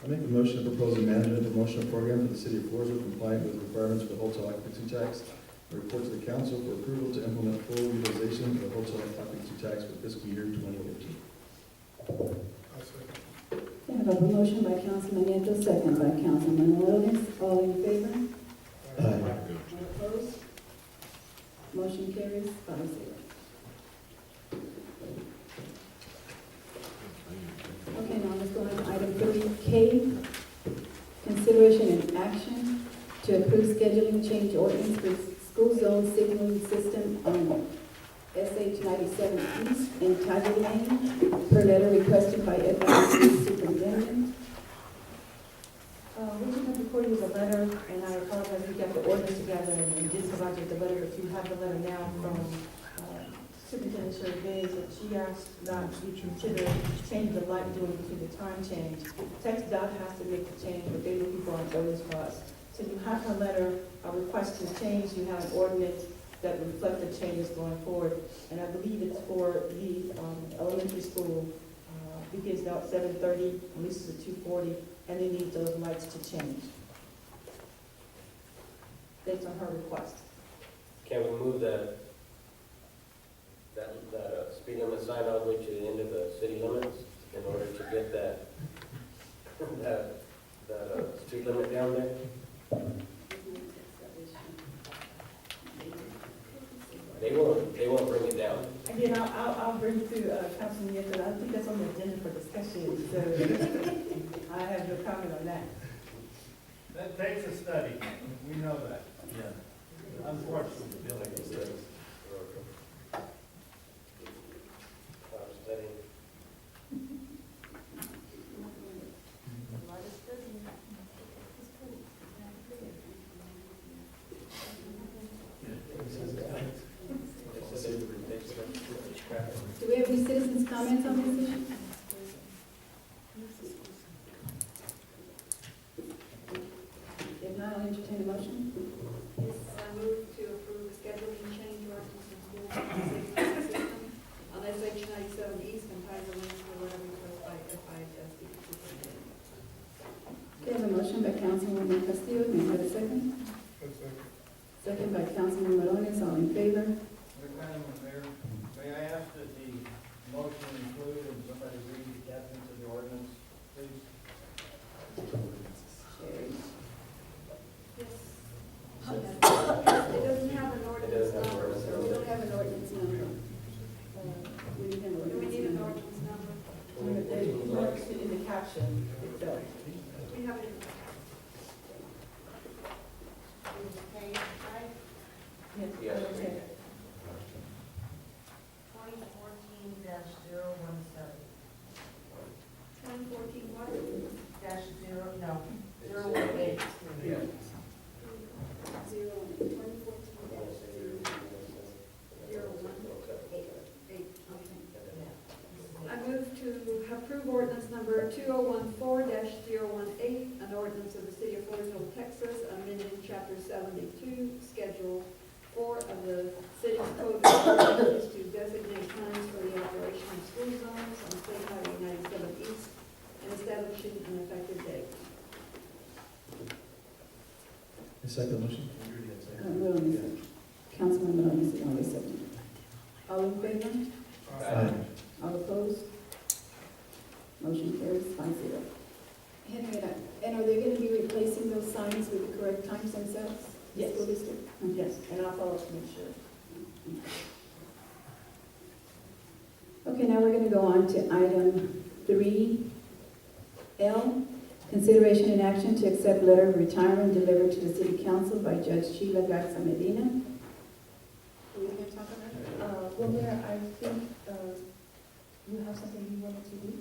I make a motion to propose a management promotional program for the city of Floresville compliant with requirements for the hotel occupancy tax. A report to the council for approval to implement full utilization of the hotel occupancy tax for fiscal year 2015. I have a motion by Councilman Nieto, second by Councilman Williams. All in favor? All opposed? Motion carries 5-0. Okay, now let's go on to item 3K. Consideration and action to approve scheduling change ordinance for school zone signaling system on SH 97 East and Tiger Lane, per letter requested by Edmonton Superintendent. What you have before you is a letter, and I apologize, we got the ordinance together and we did provide you the letter, but you have the letter now from Superintendent Sherry Bays, that she asked not to consider changing the light due to the time change. Text dot has to make the change, but they're looking for an ordinance for us. So you have her letter, a request to change, you have an ordinance that reflect the changes going forward, and I believe it's for the elementary school, begins now at 7:30, releases at 2:40, and they need those lights to change. Based on her request. Can we move that speed limit sign all the way to the end of the city limits in order to get that speed limit down there? They won't bring it down. Again, I'll bring it to Councilman Nieto. I think that's on the agenda for discussion, so I have no comment on that. That takes a study, we know that. Yeah. Unfortunately, the building is there. Do we have any citizens' comments on this issue? If not, I'll entertain a motion. Yes, I move to approve the scheduling change ordinance in school safety system on SH 97 East and Tiger Lane for whatever request by FISD superintendent. We have a motion by Councilwoman Castillo. May I have a second? Second by Councilman Morones. All in favor? Madam Mayor, may I ask that the motion include, and somebody read the caption to the ordinance, please? Carried. Yes. It doesn't have an ordinance number, So we so don't have an ordinance number. We need an do we ordinance need an number. ordinance number? It works in the caption itself. We have it in the page, right? Yes. Okay. 2014-017. 2014 what? Dash zero, no, 018. Yeah. 2014-018. I move to approve ordinance number 2014-018, an ordinance of the city of Floresville, Texas, amending chapter 72, schedule 4 of the city's code of ordinances to designate times for the operation of school zones on State Highway 97 East and establishing an effective date. A second motion? Morones. Councilman Morones is only second. All in favor? Aye. All opposed? Motion carries 5-0. Henrietta, and are they going to be replacing those signs with the correct times themselves? Yes. School district? Yes, and I'll follow up to make sure. Okay, now we're going to go on to item 3L, consideration and action to accept letter of retirement delivered to the city council by Judge Sheila Garza Medina. Are we going to talk about it? Well, Mayor, I think you have something you wanted to do?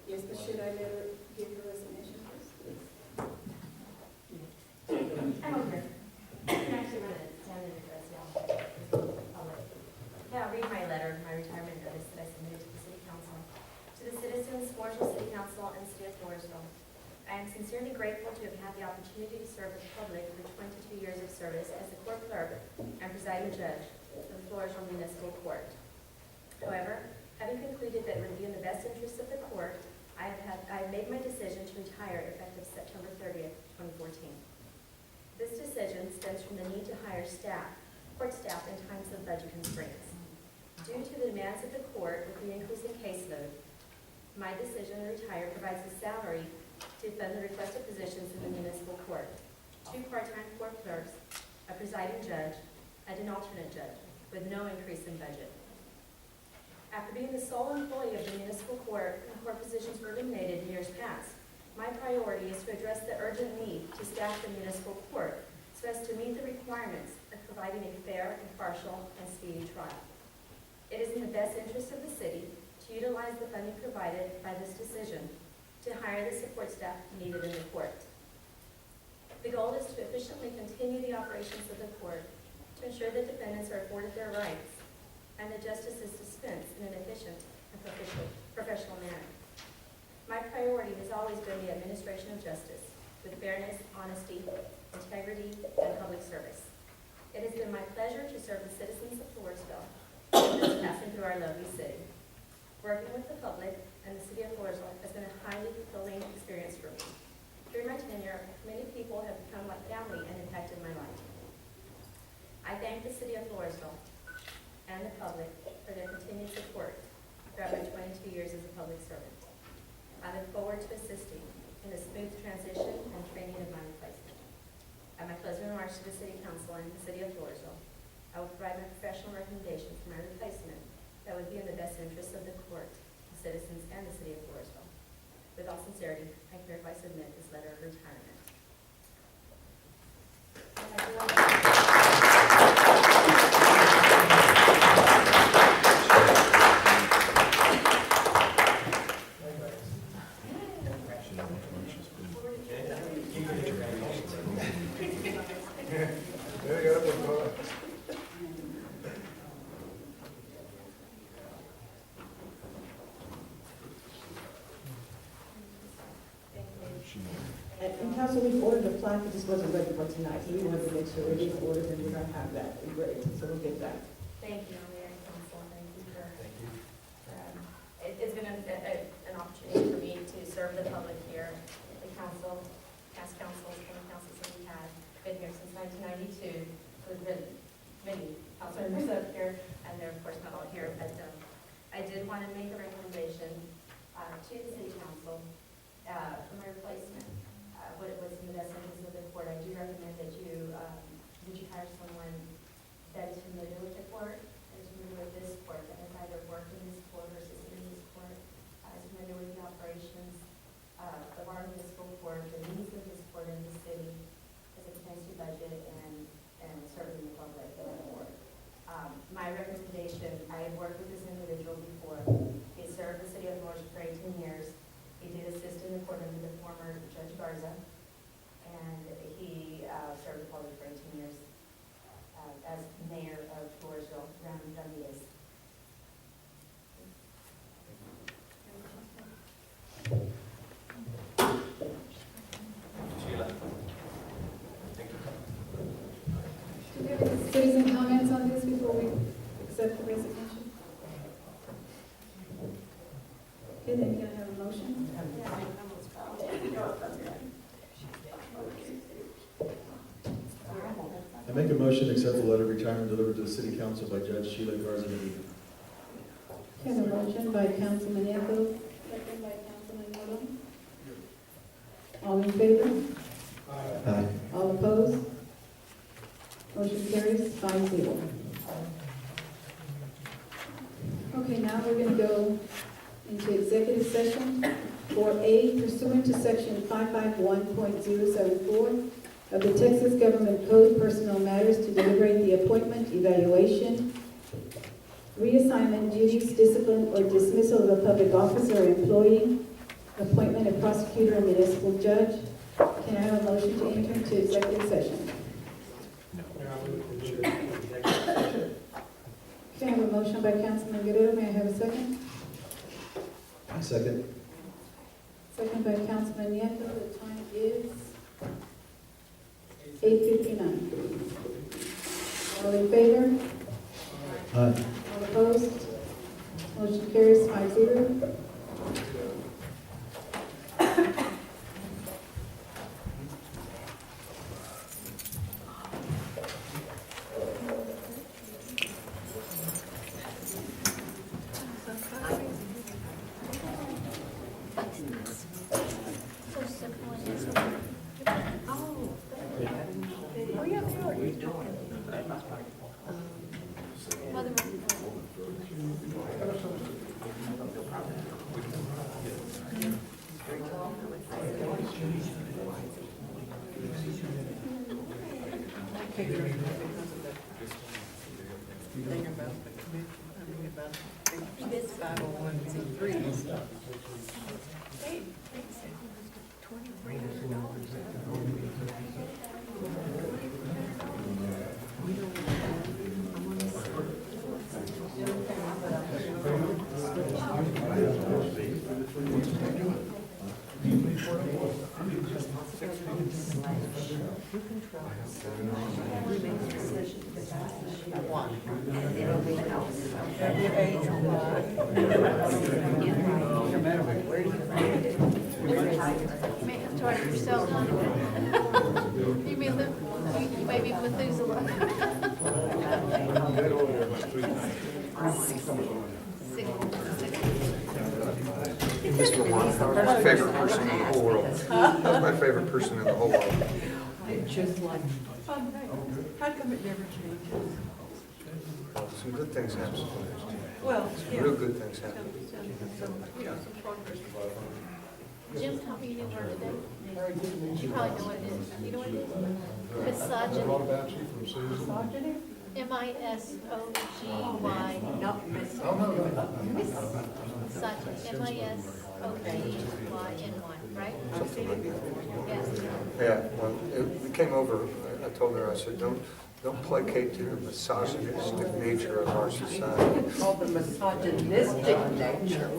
Yes, but should I let her give her resignation first? I'm okay. I'm actually going to stand in address y'all. I'll read my letter, my retirement notice that I submitted to the City Council. To the citizens, Floresville City Council, and City of Floresville, I am sincerely grateful to have had the opportunity to serve the public for 22 years of service as the court clerk and presiding judge of the Floresville Municipal Court. However, having concluded that it would be in the best interest of the court stems from the need to hire court staff in times of budget constraints. Due to the demands of the court with the increasing caseload, my decision to retire provides a salary to fund the requested positions in the municipal court. 2 part-time court clerks, a presiding judge, and an alternate judge, with no increase in budget. After being the sole employee of the municipal court, when court positions were eliminated in years past, my priority is to address the urgent need to staff the municipal court so as to meet the requirements of providing a fair, impartial, and speedy trial. It is in the best interest of the city to utilize the funding provided by this decision to hire the support staff needed in the court. The goal is to efficiently continue the operations of the court, to ensure that defendants are afforded their rights, and that justice is dispensed in an efficient and professional manner. My priority has always been the administration of justice, with fairness, honesty, integrity, and public service. It has been my pleasure to serve the citizens of Floresville and those passing through our lovely city. Working with the public and the city of Floresville has been a highly fulfilling experience for me. During my tenure, many people have become like family and impacted my life. I thank the city of Floresville and the public for their continued support throughout my 22 years as a public servant. I look forward to assisting in the smooth transition and training of my replacement. At my closing remarks to the City Council and the City of Floresville, I will provide my professional recommendation for my replacement that would be in the best interest of the court, the citizens, and the City of Floresville. With all sincerity, I hereby submit this letter of retirement. And Council, we've ordered a plaque, it just wasn't ready for tonight, so we wanted to make sure it is ordered and we're gonna have that ready, so we'll get that. Thank you, Mayor and Council. Thank you for. It's been an opportunity for me to serve the public here, the council, past councils, current councils that we've had. Been here since 1992. There's been many council members up here, and they're of course not all here, but I did want to make a recommendation to the city council for my replacement. What it was in the best interest of the court, I do recommend that you hire someone that is familiar with the court, that is familiar with this court, that has either worked in this court or assisted in this court, is familiar with the operations of our municipal court, the needs of this court in the city, as it pertains to budget and serving the public in the court. My recommendation, I have worked with this individual before. He served the city of Floresville for 18 years. He did assist in the court under the former Judge Garza, and he served the public for 18 years as mayor of Floresville, around Dundies. Do we have any citizen comments on this before we accept the resignation? Okay, then can I have a motion? I make a motion to accept the letter of retirement delivered to the City Council by Judge Sheila Garza. Okay, a motion by Councilman Nieto, second by Councilman Miller. All in favor? Aye. All opposed? Motion carries 5-0. Okay, now we're going to go into executive session for A, pursuant to section 551.074 of the Texas Government Code, personnel matters to deliberate the appointment, evaluation, reassignment, duties, discipline, or dismissal of a public officer or employee, appointment of prosecutor and municipal judge. Can I have a motion to enter into executive session? Can I have a motion by Councilman Guerrero? May I have a second? Second. Second by Councilman Nieto. The time is 8:59. All in favor? Aye. All opposed? Motion carries 5-0. kicked her because of the thing about the commission, about the 501c3 and stuff. They said You may have started yourself. You may be Methuselah. Mr. Lamar, my favorite person in the whole world. That's my favorite person in the whole world. it's just like, how come it never changes? Some good things happen. Well, yeah. Real good things happen. Some progress. Jim taught me a new word today. You probably know what it is. You know what it is? Misogyny. Misogyny? M-I-S-O-G-Y. Not miss. Misogyny. M-I-S-O-G-Y-N-Y, right? Something like that. Yes. Yeah, well, we came over, I told her, I said, don't placate to the misogynistic nature of our society. Called the misogynistic nature.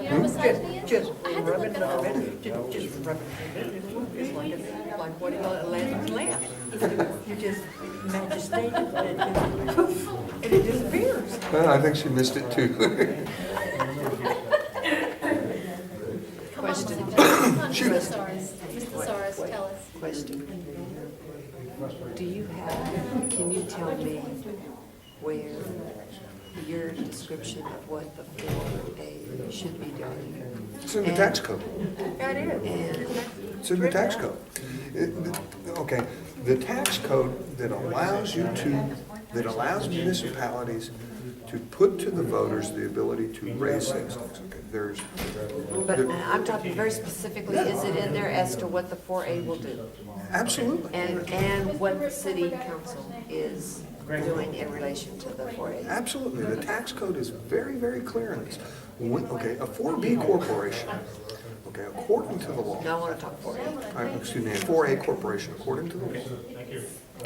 You know what misogyny is? Just I had to look rubbing it up. it, just rubbing it. It's like what do you call it, a lamb's lamp. You just majestate it and poof, and it disappears. Well, I think she missed it too. Question. Mr. Soros, tell us. Question. Do you have, can you tell me where your description of what the 4A should be doing? It's in the tax code. That is. And It's in the tax code. Okay, the tax code that allows municipalities to put to the voters the ability to raise sales tax. Okay, there's. but I'm talking very specifically, is it in there as to what the 4A will do? Absolutely. And what the city council is doing in relation to the 4A? Absolutely. The tax code is very, very clear on this. Okay, a 4B corporation, okay, according to the law, No, I want to talk 4A. excuse me, a 4A corporation, according to the law,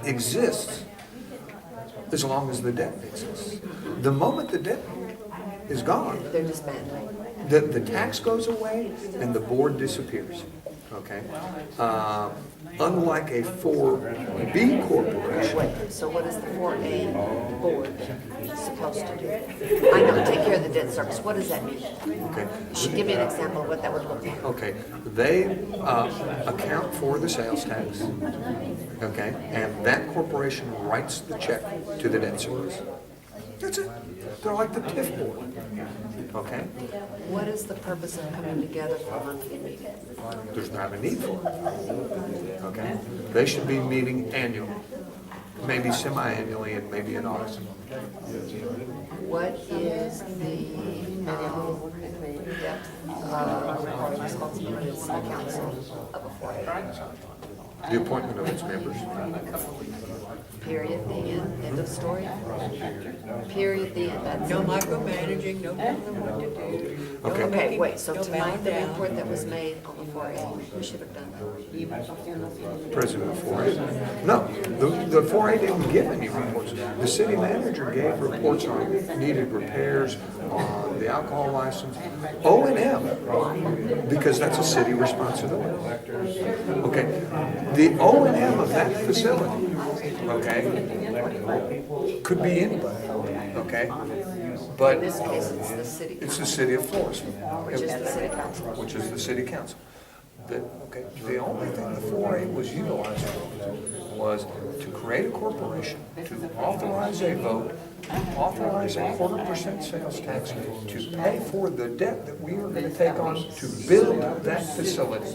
exists as long as the debt exists. The moment the debt is gone, They're disbanding. the tax goes away and the board disappears, okay? Unlike a 4B corporation, Wait, so what is the 4A board supposed to do? I know, take care of the debt service. What does that mean? okay? You should give me an example of what that would look like. Okay, they account for the sales tax, okay? And that corporation writes the check to the debt service. That's it. They're like the TIF board, okay? What is the purpose of coming together for a monthly meeting? There's not a need for it, okay? They should be meeting annually, maybe semi-annually and maybe in August. What is the depth of responsibilities of the council of a 4A? The appointment of its members. Period, the end of story? Period, the end. That's No it. micromanaging, no telling them what to do. no Okay. Okay, looking, wait, so no tonight, bowing the down. report that was made on the 4A, who should have done that? President of 4A. No, the 4A didn't give any reports. The city manager gave reports on needed repairs, on the alcohol license, O&M, because that's a city responsibility. Okay, the O&M of that facility, okay, could be anybody, okay? But In this case, it's the city it's the council, city of Floresville. which is the city council. Which is the city council. Okay, the only thing the 4A was utilized for was to create a corporation, to authorize a vote, authorize a 0.25% sales tax to pay for the debt that we are going to take on to build that facility.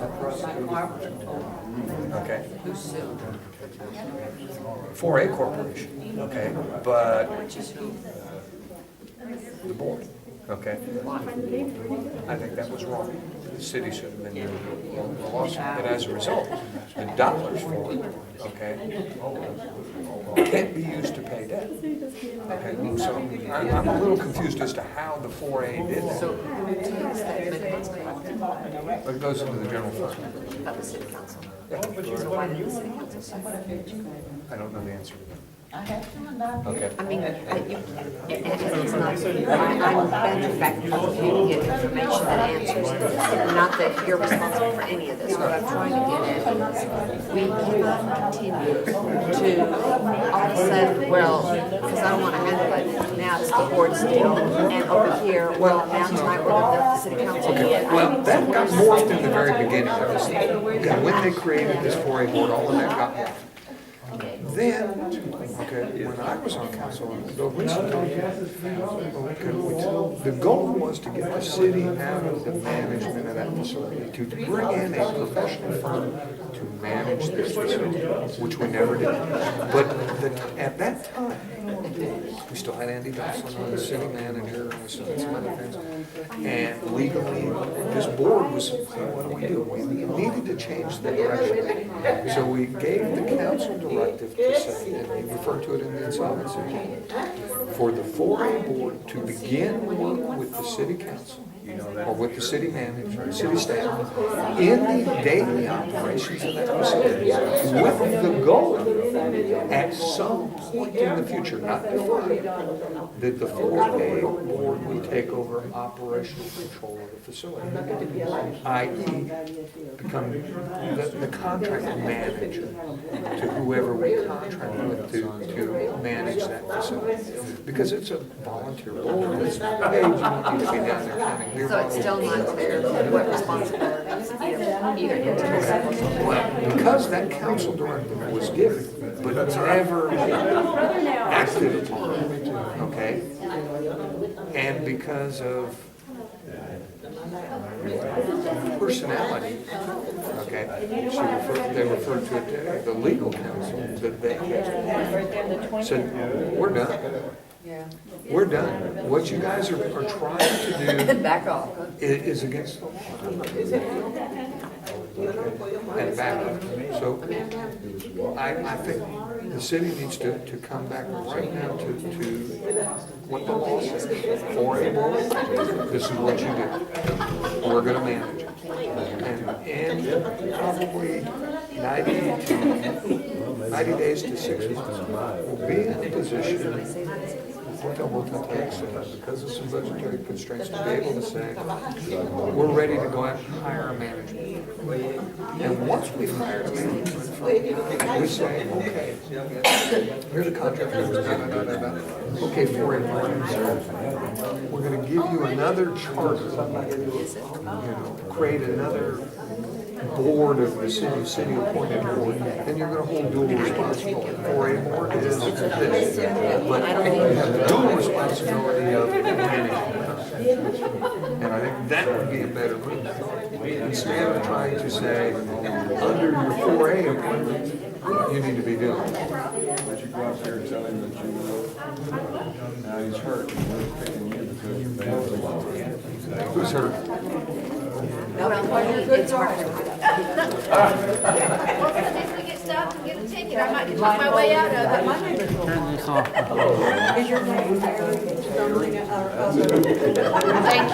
Okay? Who sued? 4A corporation, okay, but Which is who? the board. okay? I think that was wrong. The city should have been doing the lawsuit, but as a result, the dollars for it, okay, can't be used to pay debt. Okay, so I'm a little confused as to how the 4A did So that. who takes that minimum collected But it goes into the general fund. by the city council? So why did the city council say that? I don't know the answer to that. I Okay. mean, it's not, I'm bad the fact that you get information and answers. Not that you're responsible for any of this. What I'm trying to get at is, we cannot continue to all of a sudden, well, because I don't want to handle it, now it's the board's deal, and over here, well, now tonight we're going to the city council. Well, that got morphed in the very beginning of this thing. Okay, when they created this 4A board, all of that got morphed. Then, okay, when I was on council, until recently, the goal was to get the city out of the management of that facility, to bring in a professional firm to manage this facility, which we never did. But at that time, we still had Andy Dawson on the city manager, and we still had some other things. And legally, this board was, what do? We needed to change the direction. So we gave the council directive to say, and we referred to it in the insolvency, for the 4A board to begin work with the city council, or with the city manager, city staff, in the daily operations of that facility, with the goal, at some point in the future, not defined, that the 4A board would take over operational control of the facility, i.e., become the contract manager to whoever we contract with to manage that facility. Because it's a volunteer board, it's not paid, you don't need to be down there counting beer So it's bottles. still not clear what responsibilities either entity has. Well, because that council directive was given, but never acted upon, okay? And because of personality, okay, they referred to it, the legal counsel, that they said, we're done. We're done. What you guys are trying to do Back off. is against the law. And back up. So I think the city needs to come back right now to what the law says. 4A board, this is what you do. We're gonna manage it. And in probably 90 days to 6 months, we'll be in a position, because of some budgetary constraints, to be able to say, we're ready to go out and hire a management. And once we've hired a management firm, we say, okay, here's a contract. Okay, 4A board, we're gonna give you another charter, create another board of the city appointed board, then you're gonna hold dual responsibility. 4A board is this, but you have dual responsibility of management. And I think that would be a better move. Instead of trying to say, under your 4A appointment, you need to be doing it. But you go out there and tell him that you know, now he's hurt, and we're picking you because they have the law. Who's hurt? No, it's hard. Well, if we get stopped and get a ticket, I might can talk my way out of it. Thank you.